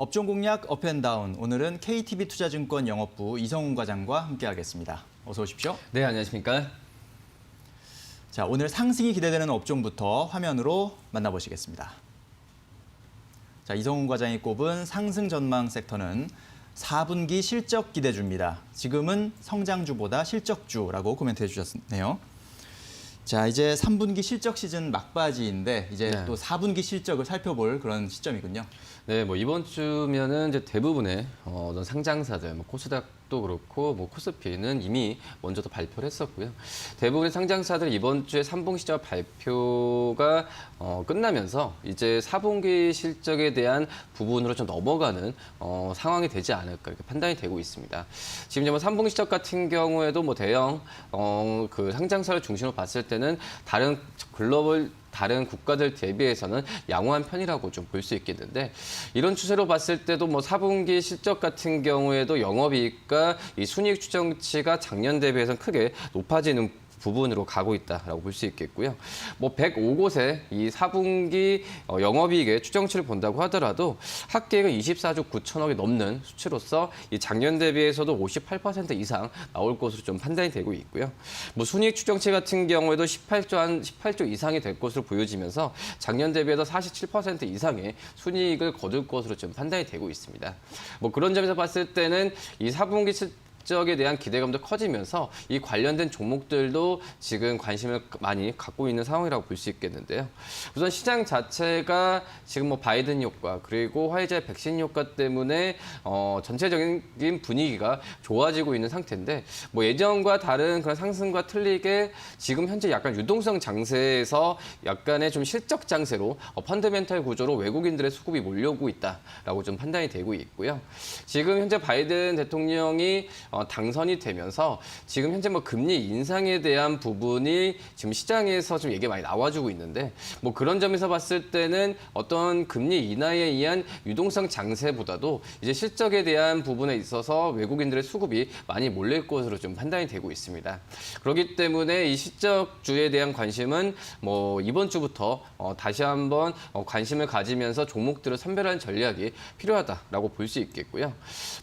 업종 공략 업앤다운. 오늘은 KTB투자증권 영업부 이성훈 과장과 함께하겠습니다. 어서 오십시오. 네, 안녕하십니까? 자, 오늘 상승이 기대되는 업종부터 화면으로 만나보시겠습니다. 자, 이성훈 과장이 꼽은 상승 전망 섹터는 4분기 실적 기대주입니다. 지금은 성장주보다 실적주라고 코멘트해 주셨네요. 자, 이제 3분기 실적 시즌 막바지인데 이제 또 4분기 실적을 살펴볼 그런 시점이군요. 네, 뭐 이번 주면은 이제 대부분의 어떤 상장사들, 뭐 코스닥도 그렇고, 뭐 코스피는 이미 먼저도 발표를 했었고요. 대부분의 상장사들 이번 주에 3분기 실적 발표가 끝나면서 이제 4분기 실적에 대한 부분으로 좀 넘어가는 상황이 되지 않을까 이렇게 판단이 되고 있습니다. 지금 이제 뭐 3분기 실적 같은 경우에도 뭐 대형 그 상장사를 중심으로 봤을 때는 다른 글로벌 다른 국가들 대비해서는 양호한 편이라고 좀 볼 수 있겠는데, 이런 추세로 봤을 때도 뭐 4분기 실적 같은 경우에도 영업이익과 이 순이익 추정치가 작년 대비해서는 크게 높아지는 부분으로 가고 있다라고 볼 수 있겠고요. 뭐 105곳에 이 4분기 영업이익의 추정치를 본다고 하더라도 합계가 24조 9천억이 넘는 수치로서 이 작년 대비해서도 58% 이상 나올 것으로 좀 판단이 되고 있고요. 뭐 순이익 추정치 같은 경우에도 18조 이상이 될 것으로 보여지면서 작년 대비해서 47% 이상의 순이익을 거둘 것으로 좀 판단이 되고 있습니다. 뭐 그런 점에서 봤을 때는 이 4분기 실적에 대한 기대감도 커지면서 이 관련된 종목들도 지금 관심을 많이 갖고 있는 상황이라고 볼 수 있겠는데요. 우선 시장 자체가 지금 뭐 바이든 효과 그리고 화이자 백신 효과 때문에 전체적인 분위기가 좋아지고 있는 상태인데, 뭐 예전과 다른 그런 상승과 틀리게 지금 현재 약간 유동성 장세에서 약간의 좀 실적 장세로 펀더멘탈 구조로 외국인들의 수급이 몰려오고 있다라고 좀 판단이 되고 있고요. 지금 현재 바이든 대통령이 당선이 되면서 지금 현재 뭐 금리 인상에 대한 부분이 지금 시장에서 좀 얘기가 많이 나와주고 있는데, 뭐 그런 점에서 봤을 때는 어떤 금리 인하에 의한 유동성 장세보다도 이제 실적에 대한 부분에 있어서 외국인들의 수급이 많이 몰릴 것으로 좀 판단이 되고 있습니다. 그렇기 때문에 이 실적주에 대한 관심은 뭐 이번 주부터 다시 한번 관심을 가지면서 종목들을 선별하는 전략이 필요하다라고 볼 수 있겠고요.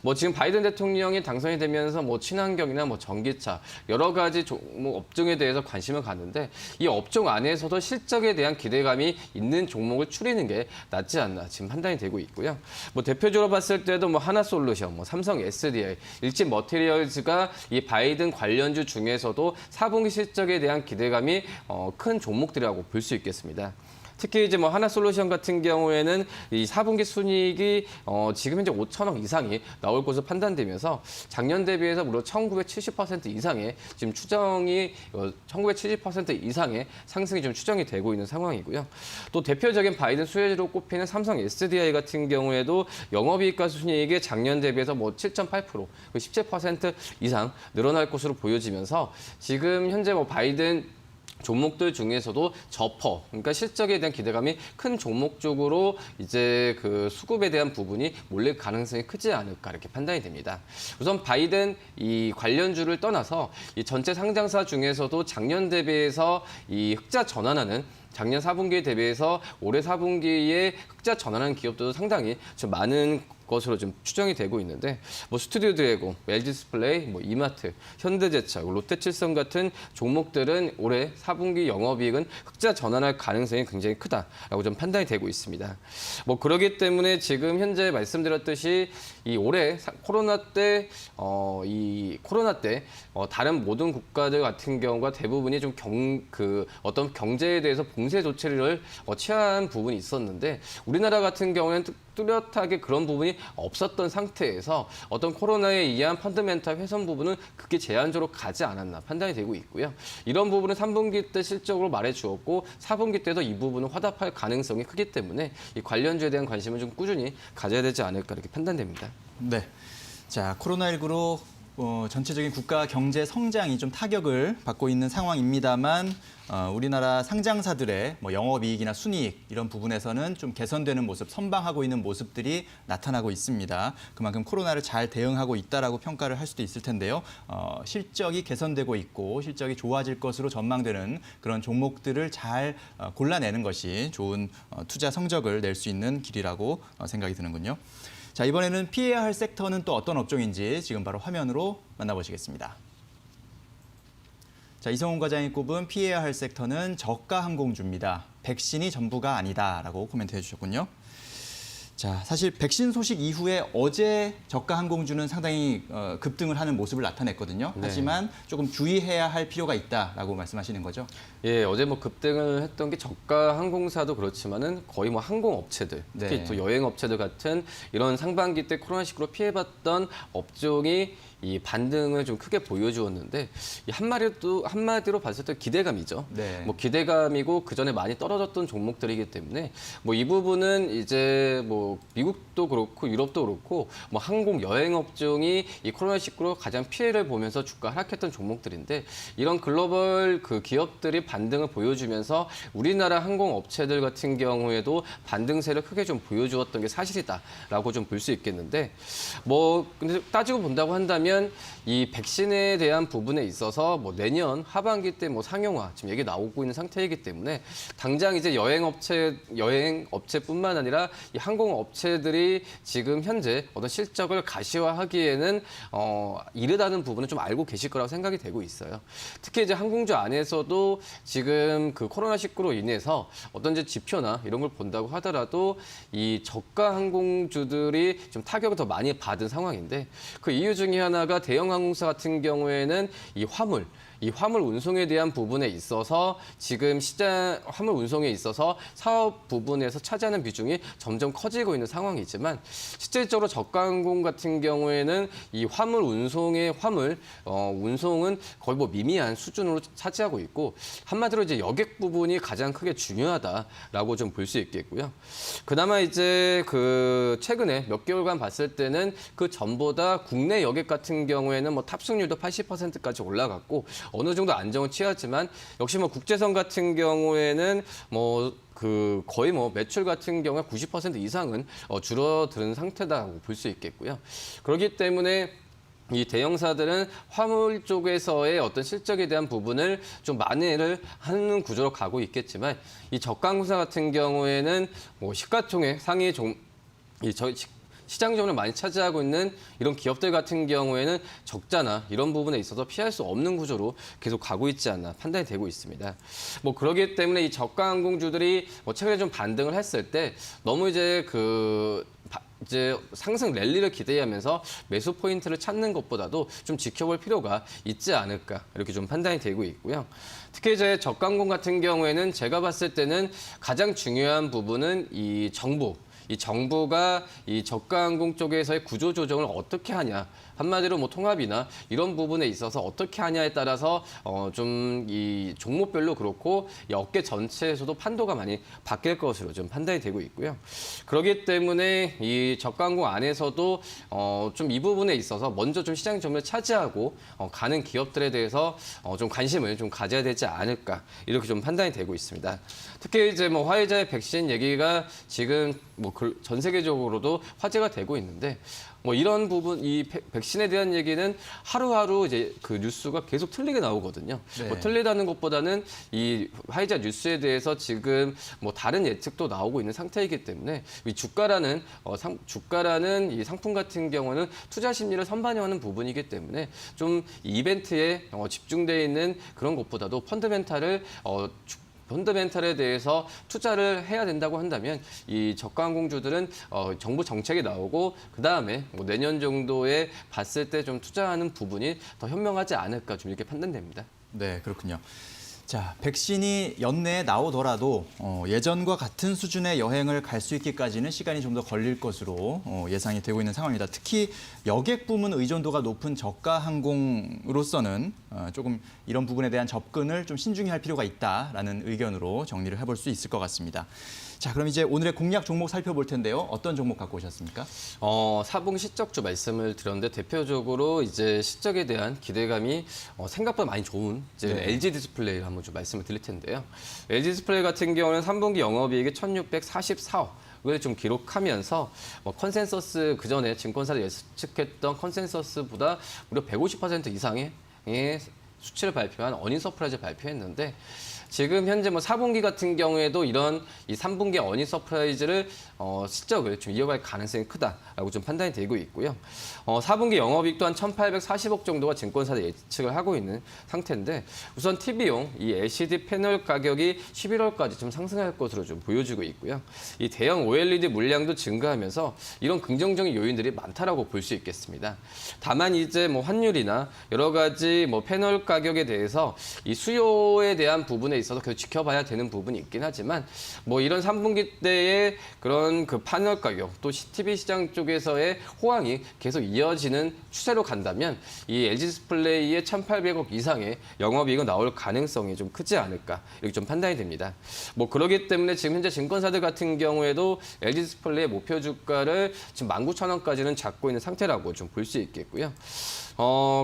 뭐 지금 바이든 대통령이 당선이 되면서 뭐 친환경이나 뭐 전기차 여러 가지 종목 업종에 대해서 관심을 갖는데, 이 업종 안에서도 실적에 대한 기대감이 있는 종목을 추리는 게 낫지 않나 지금 판단이 되고 있고요. 뭐 대표적으로 봤을 때도 뭐 하나솔루션, 뭐 삼성 SDI, 일진 머티리얼즈가 이 바이든 관련주 중에서도 4분기 실적에 대한 기대감이 큰 종목들이라고 볼 수 있겠습니다. 특히 이제 뭐 하나솔루션 같은 경우에는 이 4분기 순이익이 지금 현재 5천억 이상이 나올 것으로 판단되면서 작년 대비해서 무려 1970% 이상의 지금 추정이 1970% 이상의 상승이 좀 추정이 되고 있는 상황이고요. 또 대표적인 바이든 수혜주로 꼽히는 삼성 SDI 같은 경우에도 영업이익과 순이익이 작년 대비해서 뭐 7.8%, 17% 이상 늘어날 것으로 보여지면서 지금 현재 뭐 바이든 종목들 중에서도 저퍼, 그러니까 실적에 대한 기대감이 큰 종목 쪽으로 이제 그 수급에 대한 부분이 몰릴 가능성이 크지 않을까 이렇게 판단이 됩니다. 우선 바이든 이 관련주를 떠나서 이 전체 상장사 중에서도 작년 대비해서 이 흑자 전환하는 작년 4분기에 대비해서 올해 4분기에 흑자 전환하는 기업들도 상당히 좀 많은 것으로 좀 추정이 되고 있는데, 뭐 스튜디오 드래곤, LG디스플레이, 뭐 이마트, 현대제차, 롯데칠성 같은 종목들은 올해 4분기 영업이익은 흑자 전환할 가능성이 굉장히 크다라고 좀 판단이 되고 있습니다. 뭐 그렇기 때문에 지금 현재 말씀드렸듯이 이 올해 코로나 때 다른 모든 국가들 같은 경우가 대부분이 좀 어떤 경제에 대해서 봉쇄 조치를 취한 부분이 있었는데, 우리나라 같은 경우에는 뚜렷하게 그런 부분이 없었던 상태에서 어떤 코로나에 의한 펀더멘탈 훼손 부분은 그게 제한적으로 가지 않았나 판단이 되고 있고요. 이런 부분은 3분기 때 실적으로 말해주었고 4분기 때도 이 부분은 화답할 가능성이 크기 때문에 이 관련주에 대한 관심을 좀 꾸준히 가져야 되지 않을까 이렇게 판단됩니다. 네. 자, 코로나19로 전체적인 국가 경제 성장이 좀 타격을 받고 있는 상황입니다만 우리나라 상장사들의 뭐 영업이익이나 순이익 이런 부분에서는 좀 개선되는 모습, 선방하고 있는 모습들이 나타나고 있습니다. 그만큼 코로나를 잘 대응하고 있다라고 평가를 할 수도 있을 텐데요. 실적이 개선되고 있고 실적이 좋아질 것으로 전망되는 그런 종목들을 잘 골라내는 것이 좋은 투자 성적을 낼 수 있는 길이라고 생각이 드는군요. 자, 이번에는 피해야 할 섹터는 또 어떤 업종인지 지금 바로 화면으로 만나보시겠습니다. 자, 이성훈 과장이 꼽은 피해야 할 섹터는 저가 항공주입니다. 백신이 전부가 아니다라고 코멘트해 주셨군요. 자, 사실 백신 소식 이후에 어제 저가 항공주는 상당히 급등을 하는 모습을 나타냈거든요. 네. 하지만 조금 주의해야 할 필요가 있다라고 말씀하시는 거죠? 예, 어제 뭐 급등을 했던 게 저가 항공사도 그렇지만은 거의 뭐 항공업체들, 특히 네. 또 여행업체들 같은 이런 상반기 때 코로나19로 피해봤던 업종이 이 반등을 좀 크게 보여주었는데 이 한마디로 봤을 때 기대감이죠. 네. 뭐 기대감이고 그 전에 많이 떨어졌던 종목들이기 때문에 뭐 이 부분은 이제 뭐 미국도 그렇고 유럽도 그렇고 뭐 항공 여행 업종이 이 코로나19로 가장 피해를 보면서 주가 하락했던 종목들인데 이런 글로벌 그 기업들이 반등을 보여주면서 우리나라 항공 업체들 같은 경우에도 반등세를 크게 좀 보여주었던 게 사실이다라고 좀 볼 수 있겠는데 뭐 근데 따지고 본다고 한다면 이 백신에 대한 부분에 있어서 뭐 내년 하반기 때 뭐 상용화 지금 얘기 나오고 있는 상태이기 때문에 당장 이제 여행 업체뿐만 아니라 이 항공 업체들이 지금 현재 어떤 실적을 가시화하기에는 이르다는 부분은 좀 알고 계실 거라고 생각이 되고 있어요. 특히 이제 항공주 안에서도 지금 그 코로나19로 인해서 어떤 이제 지표나 이런 걸 본다고 하더라도 이 저가 항공주들이 좀 타격을 더 많이 받은 상황인데 그 이유 중에 하나가 대형 항공사 같은 경우에는 이 화물 운송에 대한 부분에 있어서 지금 화물 운송에 있어서 사업 부분에서 차지하는 비중이 점점 커지고 있는 상황이지만 실질적으로 저가 항공 같은 경우에는 이 화물 운송은 거의 뭐 미미한 수준으로 차지하고 있고 한마디로 이제 여객 부분이 가장 크게 중요하다라고 좀 볼 수 있겠고요. 그나마 이제 그 최근에 몇 개월간 봤을 때는 그 전보다 국내 여객 같은 경우에는 뭐 탑승률도 80%까지 올라갔고 어느 정도 안정을 취하지만 역시 뭐 국제선 같은 경우에는 뭐 그 거의 뭐 매출 같은 경우에 90% 이상은 줄어드는 상태다고 볼 수 있겠고요. 그렇기 때문에 이 대형사들은 화물 쪽에서의 어떤 실적에 대한 부분을 좀 만회를 하는 구조로 가고 있겠지만 이 저가 항공사 같은 경우에는 뭐 시가총액 상위 시장 점유율을 많이 차지하고 있는 이런 기업들 같은 경우에는 적자나 이런 부분에 있어서 피할 수 없는 구조로 계속 가고 있지 않나 판단이 되고 있습니다. 뭐 그러기 때문에 이 저가 항공주들이 뭐 최근에 좀 반등을 했을 때 너무 이제 이제 상승 랠리를 기대하면서 매수 포인트를 찾는 것보다도 좀 지켜볼 필요가 있지 않을까 이렇게 좀 판단이 되고 있고요. 특히 이제 저가 항공 같은 경우에는 제가 봤을 때는 가장 중요한 부분은 이 정부가 이 저가 항공 쪽에서의 구조 조정을 어떻게 하냐. 한마디로 뭐 통합이나 이런 부분에 있어서 어떻게 하냐에 따라서 좀 이 종목별로 그렇고 이 업계 전체에서도 판도가 많이 바뀔 것으로 좀 판단이 되고 있고요. 그렇기 때문에 이 저가 항공 안에서도 좀 이 부분에 있어서 먼저 좀 시장 점유율을 차지하고 가는 기업들에 대해서 좀 관심을 좀 가져야 되지 않을까 이렇게 좀 판단이 되고 있습니다. 특히 이제 뭐 화이자의 백신 얘기가 지금 뭐 전 세계적으로도 화제가 되고 있는데 뭐 이런 부분, 이 백신에 대한 얘기는 하루하루 이제 그 뉴스가 계속 틀리게 나오거든요. 네. 뭐 틀리다는 것보다는 이 화이자 뉴스에 대해서 지금 뭐 다른 예측도 나오고 있는 상태이기 때문에 이 주가라는 이 상품 같은 경우는 투자 심리를 선반영하는 부분이기 때문에 좀 이벤트에 집중되어 있는 그런 것보다도 펀더멘탈에 대해서 투자를 해야 된다고 한다면 이 저가 항공주들은 정부 정책이 나오고 그다음에 뭐 내년 정도에 봤을 때 좀 투자하는 부분이 더 현명하지 않을까 좀 이렇게 판단됩니다. 네, 그렇군요. 자, 백신이 연내에 나오더라도 예전과 같은 수준의 여행을 갈 수 있기까지는 시간이 좀 더 걸릴 것으로 예상이 되고 있는 상황입니다. 특히 여객 부문 의존도가 높은 저가 항공으로서는 조금 이런 부분에 대한 접근을 좀 신중히 할 필요가 있다라는 의견으로 정리를 해볼 수 있을 것 같습니다. 자, 그럼 이제 오늘의 공략 종목 살펴볼 텐데요. 어떤 종목 갖고 오셨습니까? 사봉 실적주 말씀을 드렸는데 대표적으로 이제 실적에 대한 기대감이 생각보다 많이 좋은 이제 네. LG 디스플레이를 한번 좀 말씀을 드릴 텐데요. LG 디스플레이 같은 경우는 3분기 영업이익이 1,644억. 을 좀 기록하면서 컨센서스 그전에 증권사를 예측했던 컨센서스보다 무려 150% 이상의 수치를 발표한 어닝 서프라이즈를 발표했는데 지금 현재 뭐 4분기 같은 경우에도 이런 이 3분기 어닝 서프라이즈를 실적을 좀 이어갈 가능성이 크다라고 좀 판단이 되고 있고요. 4분기 영업이익 또한 1,840억 정도가 증권사들 예측을 하고 있는 상태인데 우선 TV용 이 LCD 패널 가격이 11월까지 좀 상승할 것으로 좀 보여지고 있고요. 이 대형 OLED 물량도 증가하면서 이런 긍정적인 요인들이 많다라고 볼 수 있겠습니다. 다만 이제 뭐 환율이나 여러 가지 뭐 패널 가격에 대해서 이 수요에 대한 부분에 있어서 계속 지켜봐야 되는 부분이 있긴 하지만 뭐 이런 3분기 때의 그런 그 패널 가격 또 TV 시장 쪽에서의 호황이 계속 이어지는 추세로 간다면 이 LG 디스플레이의 1,800억 이상의 영업이익은 나올 가능성이 좀 크지 않을까 이렇게 좀 판단이 됩니다. 뭐 그렇기 때문에 지금 현재 증권사들 같은 경우에도 LG 디스플레이의 목표 주가를 지금 19,000원까지는 잡고 있는 상태라고 좀 볼 수 있겠고요.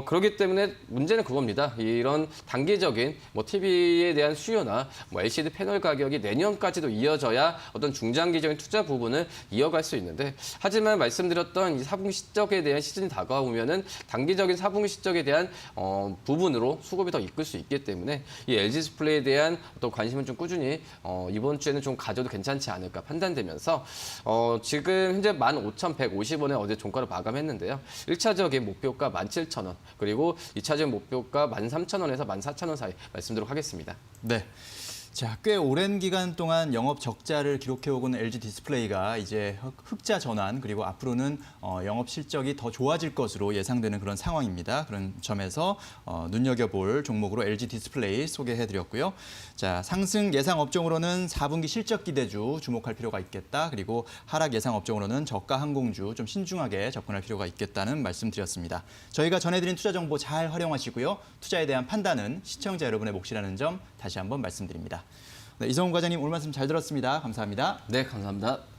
그렇기 때문에 문제는 그겁니다. 이런 단기적인 뭐 TV에 대한 수요나 뭐 LCD 패널 가격이 내년까지도 이어져야 어떤 중장기적인 투자 부분을 이어갈 수 있는데 하지만 말씀드렸던 이 4분기 실적에 대한 시즌이 다가오면은 단기적인 4분기 실적에 대한 부분으로 수급이 더 이끌 수 있기 때문에 이 LG 디스플레이에 대한 어떤 관심은 좀 꾸준히 이번 주에는 좀 가져도 괜찮지 않을까 판단되면서 지금 현재 15,150원에 어제 종가를 마감했는데요. 1차적인 목표가 17,000원 그리고 2차적인 목표가 13,000원에서 14,000원 사이 말씀드리도록 하겠습니다. 네. 자, 꽤 오랜 기간 동안 영업 적자를 기록해오고는 LG 디스플레이가 이제 흑자 전환 그리고 앞으로는 영업 실적이 더 좋아질 것으로 예상되는 그런 상황입니다. 그런 점에서 눈여겨볼 종목으로 LG 디스플레이 소개해드렸고요. 자, 상승 예상 업종으로는 4분기 실적 기대주 주목할 필요가 있겠다. 그리고 하락 예상 업종으로는 저가 항공주 좀 신중하게 접근할 필요가 있겠다는 말씀드렸습니다. 저희가 전해드린 투자 정보 잘 활용하시고요. 투자에 대한 판단은 시청자 여러분의 몫이라는 점 다시 한번 말씀드립니다. 네, 이성훈 과장님 오늘 말씀 잘 들었습니다. 감사합니다. 네, 감사합니다.